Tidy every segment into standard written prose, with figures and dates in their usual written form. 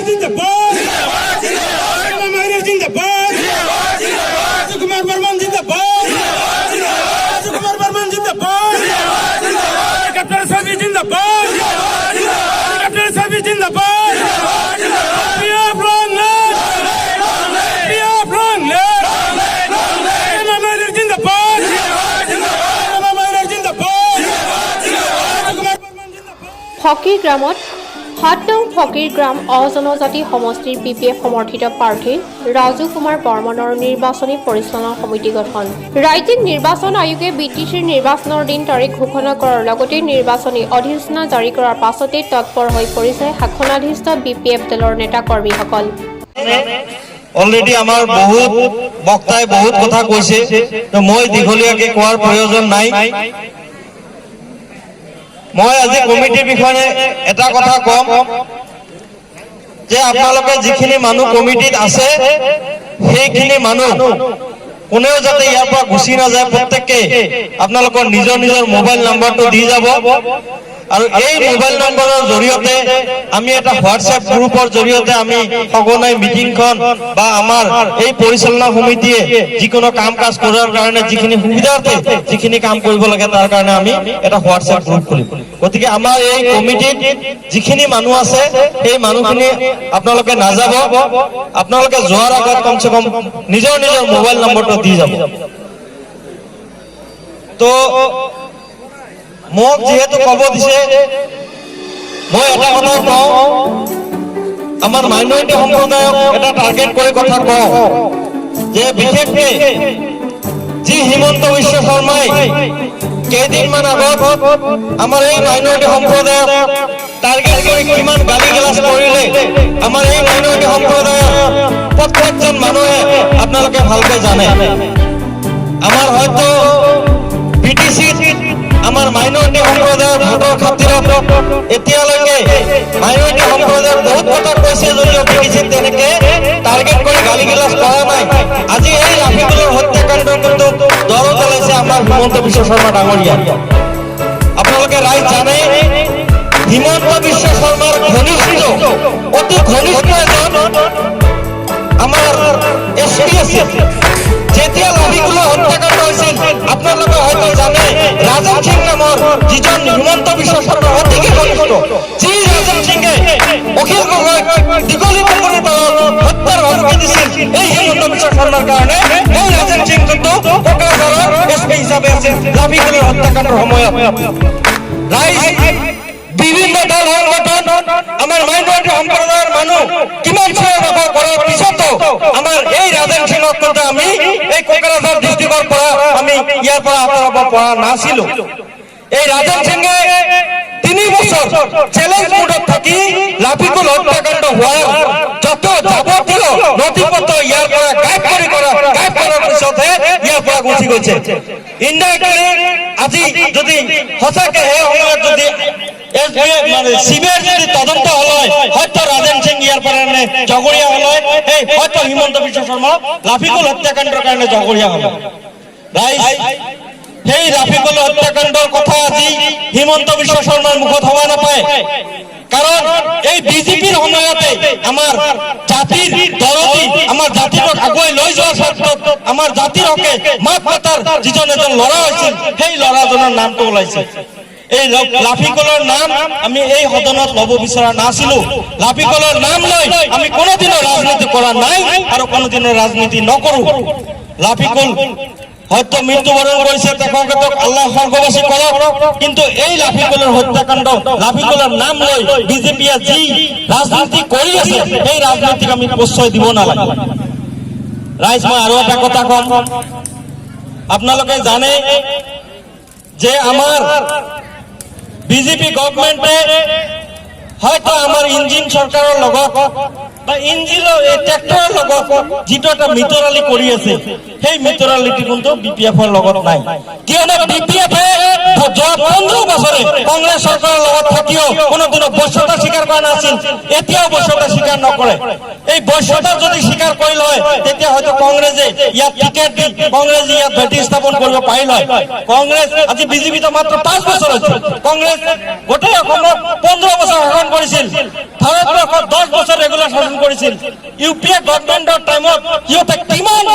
जिंदाबाद जिंदाबाद कुमार बर्मन जिंदाबाद कुमार बर्मन जिंदाबाद कैप्टन साहब जिंदाबाद कैप्टन साहब जिंदाबाद ফকিৰ গ্ৰামত ৭ নং ফকিৰ গ্ৰাম অজনজাতি সমষ্টিৰ PPF সমৰ্থিত প্ৰাৰ্থী ৰাজু কুমাৰ বৰ্মনৰ নিৰ্বাচনী পৰিচালনা সমিতি গঠন। ৰাজ্যিক নিৰ্বাচন আয়োগে BTCৰ নিৰ্বাচনৰ দিন তাৰিখ ঘোষণা কৰাৰ লগতে নিৰ্বাচনী অধিসূচনা জাৰি কৰাৰ পাছতে তৎপৰ হৈ পৰিছে শাসনাধিষ্ঠ BPF দলৰ নেতা কৰ্মীসকল। অলৰেডি আমাৰ বহুত বক্তাই বহুত কথা কৈছে, তো মই দীঘলীয়াকৈ কোৱাৰ প্ৰয়োজন নাই। মই আজি কমিটিৰ বিষয়ে এটা কথা কম যে আপোনালোকে যিখিনি মানুহ কমিটিত আছে সেইখিনি মানুহ কোনেও যাতে ইয়াৰ পৰা গুচি নাযায়, প্ৰত্যেককে আপোনালোকৰ নিজৰ নিজৰ মোবাইল নম্বৰটো দি যাব আৰু এই মোবাইল নম্বৰৰ জৰিয়তে আমি এটা হোৱাটছএপ গ্ৰুপৰ জৰিয়তে আমি সঘনাই মিটিংখন বা আমাৰ এই পৰিচালনা সমিতিয়ে যিকোনো কাম কাজ কৰাৰ কাৰণে যিখিনি সুবিধাৰ্থে যিখিনি কাম কৰিব লাগে তাৰ কাৰণে আমি এটা হোৱাটছএপ গ্ৰুপ খুলিম। গতিকে আমাৰ এই কমিটিত যিখিনি মানুহ আছে সেই মানুহখিনি আপোনালোকে নাযাব, আপোনালোকে যোৱাৰ আগত কমচে কম নিজৰ নিজৰ মোবাইল নম্বৰটো দি যাব। তো মোক যেহেতু কব দিছে মই এটা কথা কওঁ, আমাৰ মাইনৰিটি সম্প্ৰদায়ক এটা টাৰ্গেট কৰি কথা কওঁ যে বিশেষকৈ যি হিমন্ত বিশ্ব শৰ্মাই কেইদিনমান আগত আমাৰ এই মাইনৰিটি সম্প্ৰদায়ক টাৰ্গেট কৰি কিমান গালি গালাজ কৰিলে আমাৰ এই মাইনৰিটি সম্প্ৰদায়ৰ প্ৰত্যেকজন মানুহে আপোনালোকে ভালকৈ জানে। আমাৰ হয়তো BTCত আমাৰ মাইনৰিটি সম্প্ৰদায়ৰ ভোটৰ খাতিৰত এতিয়ালৈকে মাইনৰিটি সম্প্ৰদায়ৰ বহুত কথা কৈছে যদিও BTCত তেনেকে টাৰ্গেট কৰি গালি গালাজ কৰা নাই। আজি এই ৰাফিকুলৰ হত্যাকাণ্ড কিন্তু দল চলাইছে আমাৰ হিমন্ত বিশ্ব শৰ্মা ডাঙৰীয়া। আপোনালোকে ৰাইজ জানে হিমন্ত বিশ্ব শৰ্মাৰ ঘনিষ্ঠ অতি ঘনিষ্ঠ এজন আমাৰ SP আছে। যেতিয়া ৰাফিকুলৰ হত্যাকাণ্ড হৈছিল আপোনালোকে হয়তো জানে ৰাজেন সিং নামৰ যিজন হিমন্ত বিশ্ব শৰ্মাৰ অতিকে ঘনিষ্ঠ, যি ৰাজেন সিঙে অখিল গগৈক দীঘলী পুখুৰীৰ পাৰত হত্যাৰ হুমকি দিছিল এই হিমন্ত বিশ্ব শৰ্মাৰ কাৰণে এই ৰাজেন সিং কিন্তু কোকৰাঝাৰৰ SP হিচাপে আছে ৰাফিকুলৰ হত্যাকাণ্ডৰ সময়ত। ৰাইজ বিভিন্ন দল সংগঠন আমাৰ মাইনৰিটি সম্প্ৰদায়ৰ মানুহ কিমান চিঞৰ বাখৰ কৰাৰ পিছতো আমাৰ এই ৰাজেন সিঙক কিন্তু আমি এই কোকৰাঝাৰ ডিষ্ট্ৰিক্টৰ পৰা আমি ইয়াৰ পৰা আঁতৰাব পৰা নাছিলো। এই ৰাজেন সিঙে 3 বছৰ চ্যালেঞ্জ মোডত থাকি ৰাফিকুল হত্যাকাণ্ড হোৱাৰ যত যাৱতীয় নথিপত্ৰ ইয়াৰ পৰা গায়ব কৰাৰ পিছতহে ইয়াৰ পৰা গুচি গৈছে। ইনডাইৰেক্টলি আজি যদি সঁচাকে সেই সময়ত যদি চিবিআইৰ যদি তদন্ত হল হয় হয়তো ৰাজেন সিং ইয়াৰ পৰা জগৰীয়া হল হয়, হয়তো হিমন্ত বিশ্ব শৰ্মা ৰাফিকুল হত্যাকাণ্ডৰ কাৰণে জগৰীয়া হল। ৰাইজ সেই ৰাফিকুল হত্যাকাণ্ডৰ কথা আজি হিমন্ত বিশ্ব শৰ্মাৰ মুখত হবা নাপায়, কাৰণ এই বিজেপিৰ সময়তে আমাৰ জাতিৰ দৰদী আমাৰ জাতিটোক আগুৱাই লৈ যোৱাৰ ক্ষেত্ৰত আমাৰ জাতিৰ হকে মাত মাতাৰ যিজন এজন ল'ৰা হৈছিল সেই ল'ৰাজনৰ নামটো ওলাইছে। এই ৰাফিকুলৰ নাম আমি এই সদনত ল'ব বিচৰা নাছিলো। ৰাফিকুলৰ নাম লৈ আমি কোনোদিনো ৰাজনীতি কৰা নাই আৰু কোনোদিনো ৰাজনীতি নকৰো। ৰাফিকুল হয়তো মৃত্যুবৰণ কৰিছে, তেখেতক আল্লাহ স্বৰ্গবাসী কৰক, কিন্তু এই ৰাফিকুলৰ হত্যাকাণ্ড ৰাফিকুলৰ নাম লৈ বিজেপিয়ে যি ৰাজনীতি কৰি আছে সেই ৰাজনীতিক আমি প্ৰশ্ৰয় দিব নালাগে। ৰাইজ মই আৰু এটা কথা কম, আপোনালোকে জানে যে আমাৰ বিজেপি গভৰ্ণমেণ্টে হয়তো আমাৰ ইঞ্জিন চৰকাৰৰ লগত বা ইঞ্জিনৰ ট্ৰেক্টৰৰ লগত যিটো এটা মিতৰালি কৰি আছে সেই মিতৰালিটো কিন্তু BPFৰ লগত নাই। কিয়নো BPFে যোৱা 15 বছৰে কংগ্ৰেছ চৰকাৰৰ লগত থাকিও কোনোদিনো বৈশ্যতা স্বীকাৰ কৰা নাছিল, এতিয়াও বৈশ্যতা স্বীকাৰ নকৰে। এই বৈশ্যতা যদি স্বীকাৰ কৰিল হয় তেতিয়া হয়তো কংগ্ৰেছে ইয়াত টিকেট দি কংগ্ৰেছে ইয়াত ভেটি স্থাপন কৰিব পাৰিল হয়। কংগ্ৰেছ আজি বিজেপিতো মাত্ৰ 5 বছৰ হৈছে, কংগ্ৰেছ গোটেই অসমত 15 বছৰ শাসন কৰিছিল। ভাৰতবৰ্ষত 10 বছৰ ৰেগুলাৰ শাসন কৰিছিল ইউপিএ গভৰ্ণমেণ্টৰ টাইমত সিহঁতে কিমান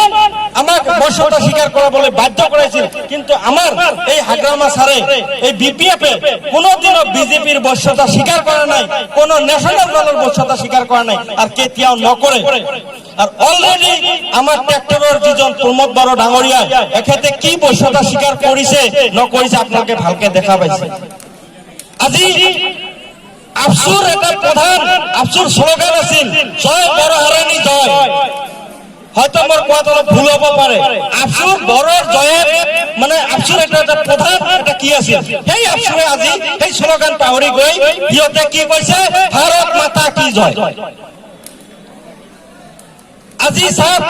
আমাক বৈশ্যতা স্বীকাৰ কৰাবলৈ বাধ্য কৰাইছিল কিন্তু আমাৰ এই হাগ্ৰামা ছাৰে এই বিপিএফে কোনোদিনও বিজেপিৰ বৈশ্যতা স্বীকাৰ কৰা নাই কোনো ন্যাশনাল দলৰ বৈশ্যতা স্বীকাৰ কৰা নাই আৰু কেতিয়াও নকৰে আর অলরেডি আমার ট্রাক্টরের যিজন প্রমোদ বড় ডাঙরিয়া এক্ষেত্রে কি বৈশ্যতা স্বীকার করেছে নকরেছে আপনাকে ভালকে দেখা পাইছে আজি আফসুর এটা প্রধান আফসুর স্লোগান আছিল জয় বড় হারানি জয় হয়তো আমার কথা ভুল হব পারে আফসুর বড়র জয়ের মানে আফসুর এটা প্রধান এটা কি আছিল সেই আফসুরে আজি সেই স্লোগান পাহৰি গৈ সিহঁতে কি কৈছে ভাৰত মাতা কি জয় আজি স্যার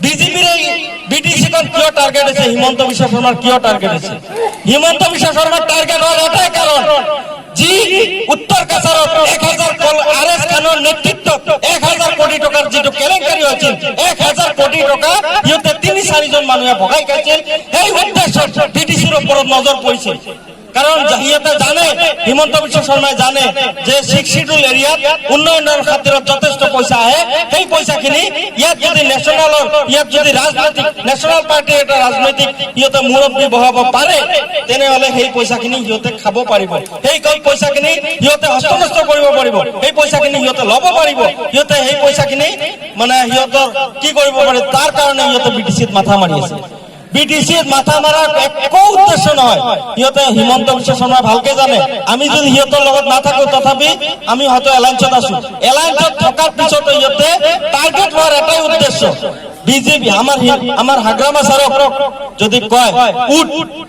বিজেপির এই বিটিসিখন কিয় টার্গেট আছে হিমন্ত বিশ্ব শর্মার কিয় টার্গেট আছে হিমন্ত বিশ্ব শর্মার টার্গেট হওয়ার এটাই কারণ জি উত্তর কাছারত 1000 কল আরএস খানৰ নেতৃত্বত 1000 কোটি টকাৰ যেটো কেলেংকাৰী হৈছিল 1000 কোটি টকা ইহঁতে 3-4 জন মানুহে ভগাই খাইছিল এই উদ্দেশ্যত বিটিসিৰ ওপৰত নজৰ পৰিছিল কাৰণ ইহঁতে জানে হিমন্ত বিশ্ব শৰ্মাই জানে যে 6 শিডিউল এৰিয়াত উন্নয়নেৰ খাতিৰত যথেষ্ট পয়সা আহে সেই পয়সাখিনি ইয়াত যদি ন্যাশনালৰ ইয়াত যদি ৰাজনৈতিক ন্যাশনাল পাৰ্টিৰ এটা ৰাজনৈতিক ইহঁতে মুৰব্বী বহাব পাৰে তেনেহলে সেই পয়সাখিনি ইহঁতে খাব পাৰিব সেই পয়সাখিনি ইহঁতে হস্তনষ্ট কৰিব পাৰিব সেই পয়সাখিনি ইহঁতে ল'ব পাৰিব ইহঁতে সেই পয়সাখিনি মানে ইহঁতৰ কি কৰিব পাৰে তাৰ কাৰণে ইহঁতে বিটিসিত মাথা মাৰি আছে বিটিসিত মাথা মারার একো উদ্দেশ্য নহয় ইহঁতে হিমন্ত বিশ্ব শর্মা ভালকে জানে আমি যদি ইহঁতৰ লগত নাথাকো তথাপি আমি হয়তো এলায়েন্সত আছো এলায়েন্সত থকাৰ পিছতো ইহঁতে টাৰ্গেট হওয়াৰ এটাই উদ্দেশ্য বিজেপি আমাৰ হাগ্ৰামা ছাৰক যদি কয় উঠ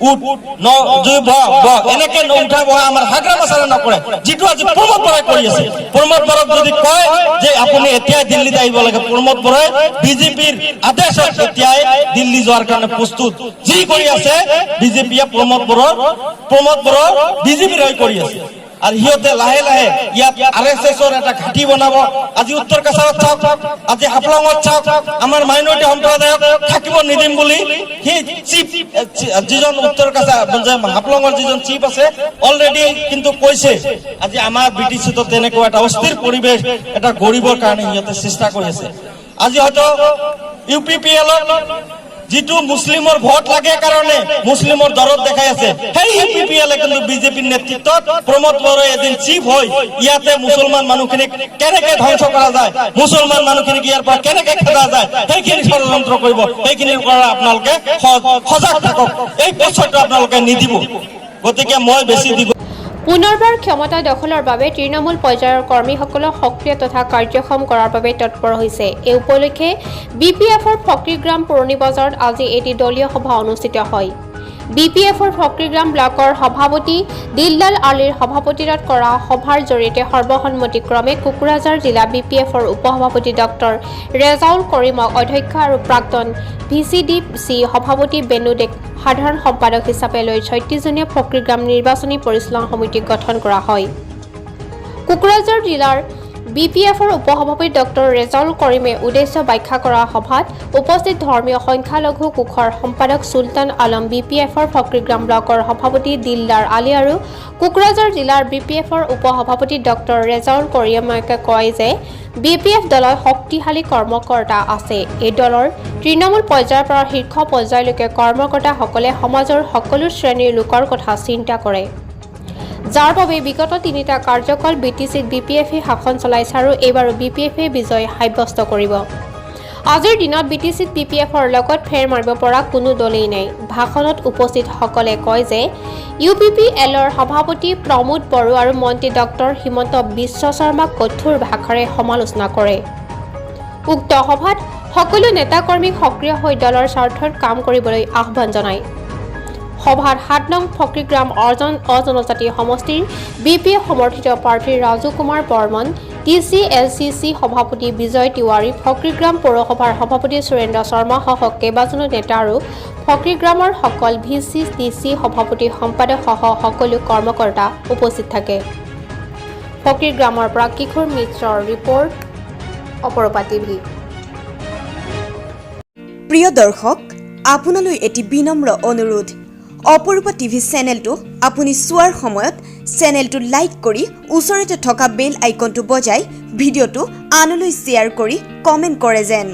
উঠ ন যদি এনেকে উঠা বহা আমাৰ হাগ্ৰামা ছাৰে নকৰে যেটো আজি প্ৰমোদ বৰাই কৰি আছে প্ৰমোদ বৰাক যদি কয় যে আপুনি এতিয়াই দিল্লীত আহিব লাগে প্ৰমোদ বৰাই বিজেপিৰ আদেশত এতিয়াই দিল্লী যোৱাৰ কাৰণে প্ৰস্তুত যি কৰি আছে বিজেপিয়ে প্ৰমোদ বৰা বিজেপিৰ হৈ কৰি আছে আৰ সিহঁতে লাহে লাহে ইয়াত আৰএসএসৰ এটা ঘাটি বনাব আজি উত্তৰ কাছাৰত চাওক আজি হাফলঙত চাওক আমাৰ মাইনৰিটি সম্প্ৰদায়ক থাকিব নিদিম বুলি সেই চিফ যিজন উত্তৰ কাছাৰ হাফলঙৰ যিজন চিফ আছে অলৰেডি কিন্তু কৈছে আজি আমাৰ বিটিসিত তেনেকুৱা এটা অস্থিৰ পৰিৱেশ এটা গৰিবৰ কাৰণে সিহঁতে চেষ্টা কৰি আছে আজি হয়তো ইউপিপিএল যেটো মুসলিমৰ ভোট লাগে কাৰণে মুসলিমৰ দৰদ দেখাই আছে সেই ইউপিপিএলে কিন্তু বিজেপিৰ নেতৃত্বত প্ৰমোদ বৰাই এদিন চিফ হৈ ইয়াতে মুছলমান মানুহখিনিক কেনেকে ধ্বংস কৰা যায় মুছলমান মানুহখিনিক ইয়াৰ পৰা কেনেকে খেদা যায় সেইখিনি ষড়যন্ত্ৰ কৰিব সেইখিনিৰ পৰা আপোনালোকে সজাগ থাকক এই পইচাটো আপোনালোকে নিদিব গতিকে মই বেছি দিব পুনৰবাৰ ক্ষমতা দখলৰ বাবে তৃণমূল পৰ্যায়ৰ কৰ্মীসকলক সক্ৰিয় তথা কাৰ্যক্ষম কৰাৰ বাবে তৎপৰ হৈছে এই উপলক্ষে বিপিএফৰ ফকীৰগ্ৰাম পুৰণি বজাৰত আজি এটি দলীয় সভা অনুষ্ঠিত হয় বিপিএফৰ ফকীৰগ্ৰাম ব্লকৰ সভাপতি দিলদাল আলীৰ সভাপতিত্বত কৰা সভাৰ জৰিয়তে সৰ্বসন্মতিক্ৰমে কোকৰাঝাৰ জিলা বিপিএফৰ উপসভাপতি ডক্টৰ ৰেজাউল কৰিমক অধ্যক্ষ আৰু প্ৰাক্তন ভিচিডিচি সভাপতি বেনু ডেক সাধাৰণ সম্পাদক হিচাপে লৈ ৩৬জনীয়া ফকীৰগ্ৰাম নিৰ্বাচনী পৰিচালনা সমিতি গঠন কৰা হয় কোকৰাঝাৰ জিলাৰ বিপিএফৰ উপসভাপতি ডক্টৰ ৰেজাউল কৰিমে উদ্দেশ্য ব্যাখ্যা কৰা সভাত উপস্থিত ধৰ্মীয় সংখ্যালঘু কোষৰ সম্পাদক সুলতান আলম বিপিএফৰ ফকীৰগ্ৰাম ব্লকৰ সভাপতি দিলদাৰ আলী আৰু কোকৰাঝাৰ জিলাৰ বিপিএফৰ উপসভাপতি ডক্টৰ ৰেজাউল কৰিমে কয় যে বিপিএফ দলৰ শক্তিশালী কৰ্মকৰ্তা আছে এই দলৰ তৃণমূল পৰ্যায়ৰ পৰা শীৰ্ষ পৰ্যায়লৈকে কৰ্মকৰ্তাসকলে সমাজৰ সকলো শ্ৰেণীৰ লোকৰ কথা চিন্তা কৰে যাৰ বাবে বিগত 3টা কাৰ্যকাল বিটিসিত বিপিএফে শাসন চলাইছে আৰু এইবাৰো বিপিএফে বিজয় সাব্যস্ত কৰিব আজিৰ দিনত বিটিসিত বিপিএফৰ লগত ফেৰ মাৰিব পৰা কোনো দলেই নাই ভাষণত উপস্থিত সকলে কয় যে ইউপিপিএলৰ সভাপতি প্ৰমোদ বড়ো আৰু মন্ত্ৰী ডক্টৰ হিমন্ত বিশ্ব শৰ্মাক কঠোৰ ভাষাৰে সমালোচনা কৰে উক্ত সভাত সকলো নেতাকৰ্মীক সক্ৰিয় হৈ দলৰ স্বাৰ্থত কাম কৰিবলৈ আহ্বান জনায় সভাত 7 নং ফকীৰগ্ৰাম অজনজাতি সমষ্টিৰ বিপিএফ সমৰ্থিত প্ৰাৰ্থী ৰাজু কুমাৰ বৰ্মন টিচিএলচিচি সভাপতি বিজয় তিৱাৰী ফকীৰগ্ৰাম পৌৰসভাৰ সভাপতি সুৰেন্দ্ৰ শৰ্মা সহ কেইবাজনো নেতা আৰু ফকীৰগ্ৰামৰ সকল ভিচিডিচি সভাপতি সম্পাদক সহ সকলো কৰ্মকৰ্তা উপস্থিত থাকে ফকীৰগ্ৰামৰ পৰা কিশোৰ মিশ্ৰৰ ৰিপৰ্ট অপৰপা টিভি প্ৰিয় দৰ্শক আপোনালৈ এটি বিনম্ৰ অনুৰোধ অপৰূপা টিভি চেনেলটো আপুনি চোৱাৰ সময়ত চেনেলটো লাইক কৰি ওচৰতে থকা বেল আইকনটো বজাই ভিডিঅ'টো আনলৈ শ্বেয়াৰ কৰি কমেণ্ট কৰে যেন।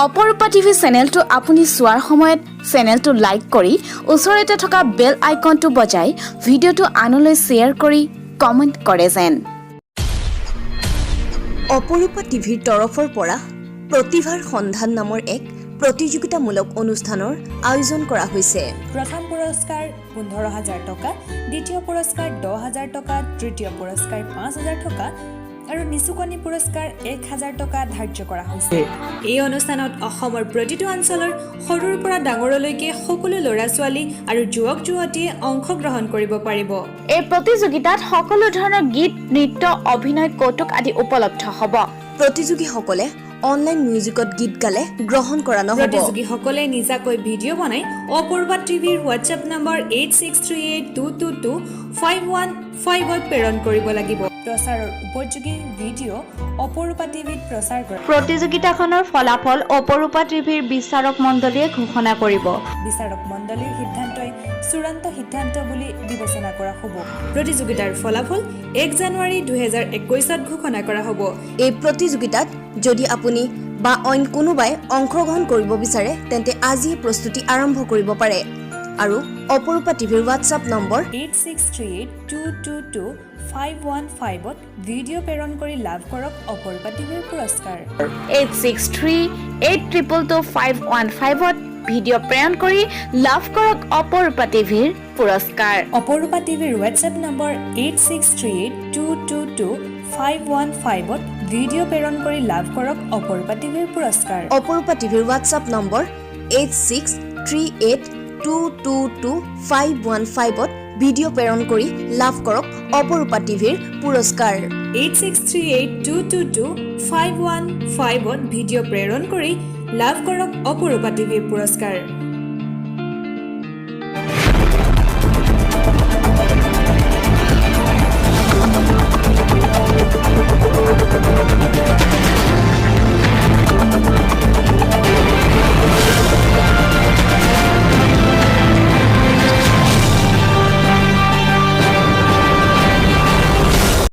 অপৰূপা টিভি চেনেলটো আপুনি চোৱাৰ সময়ত চেনেলটো লাইক কৰি ওচৰতে থকা বেল আইকনটো বজাই ভিডিঅ'টো আনলৈ শ্বেয়াৰ কৰি কমেণ্ট কৰে যেন। অপৰূপা টিভিৰ তৰফৰ পৰা প্ৰতিভাৰ সন্ধান নামৰ এক প্ৰতিযোগিতামূলক অনুষ্ঠানৰ আয়োজন কৰা হৈছে। প্ৰথম পুৰস্কাৰ 15,000 টকা, দ্বিতীয় পুৰস্কাৰ 10,000 টকা, তৃতীয় পুৰস্কাৰ 5,000 টকা আৰু নিচুকনি পুৰস্কাৰ 1,000 টকা ধাৰ্য কৰা হৈছে। এই অনুষ্ঠানত অসমৰ প্ৰতিটো অঞ্চলৰ সৰুৰ পৰা ডাঙৰলৈকে সকলো ল'ৰা-ছোৱালী আৰু যুৱক-যুৱতীয়ে অংশগ্ৰহণ কৰিব পাৰিব। এই প্ৰতিযোগিতাত সকলো ধৰণৰ গীত, নৃত্য, অভিনয়, কৌতুক আদি উপলব্ধ হ'ব। প্ৰতিযোগীসকলে অনলাইন মিউজিকত গীত গালে গ্ৰহণ কৰা নহ'ব। প্ৰতিযোগীসকলে নিজাকৈ ভিডিঅ' বনাই অপূৰ্বা টিভিৰ হোৱাটছএপ নম্বৰ 8638222515ত প্ৰেৰণ কৰিব লাগিব। প্ৰচাৰৰ উপযোগী ভিডিঅ' অপূৰ্বা টিভিত প্ৰচাৰ কৰে। প্ৰতিযোগিতাখনৰ ফলাফল অপৰূপা টিভিৰ বিচাৰক মণ্ডলীয়ে ঘোষণা কৰিব। বিচাৰক মণ্ডলীৰ সিদ্ধান্তই চূড়ান্ত সিদ্ধান্ত বুলি বিবেচনা কৰা হ'ব। প্ৰতিযোগিতাৰ ফলাফল 1 জানুৱাৰী 2021ত ঘোষণা কৰা হ'ব। এই প্ৰতিযোগিতাত যদি আপুনি বা অইন কোনোবাই অংশগ্ৰহণ কৰিব বিচাৰে তেন্তে আজিয়ে প্ৰস্তুতি আৰম্ভ কৰিব পাৰে আৰু অপৰূপা টিভিৰ হোৱাটছআপ নম্বৰ 8638222515ত ভিডিঅ' প্ৰেৰণ কৰি লাভ কৰক অপৰূপা টিভিৰ পুৰস্কাৰ। 8638222515ত ভিডিঅ' প্ৰেৰণ কৰি লাভ কৰক অপৰূপা টিভিৰ পুৰস্কাৰ। অপৰূপা টিভিৰ হোৱাটছএপ নম্বৰ 8638222515ত ভিডিঅ' প্ৰেৰণ কৰি লাভ কৰক অপৰূপা টিভিৰ পুৰস্কাৰ। অপৰূপা টিভিৰ হোৱাটছআপ নম্বৰ 8638222515ত ভিডিঅ' প্ৰেৰণ কৰি লাভ কৰক অপৰূপা টিভিৰ পুৰস্কাৰ। 8638222515ত ভিডিঅ' প্ৰেৰণ কৰি লাভ কৰক অপৰূপা টিভিৰ পুৰস্কাৰ।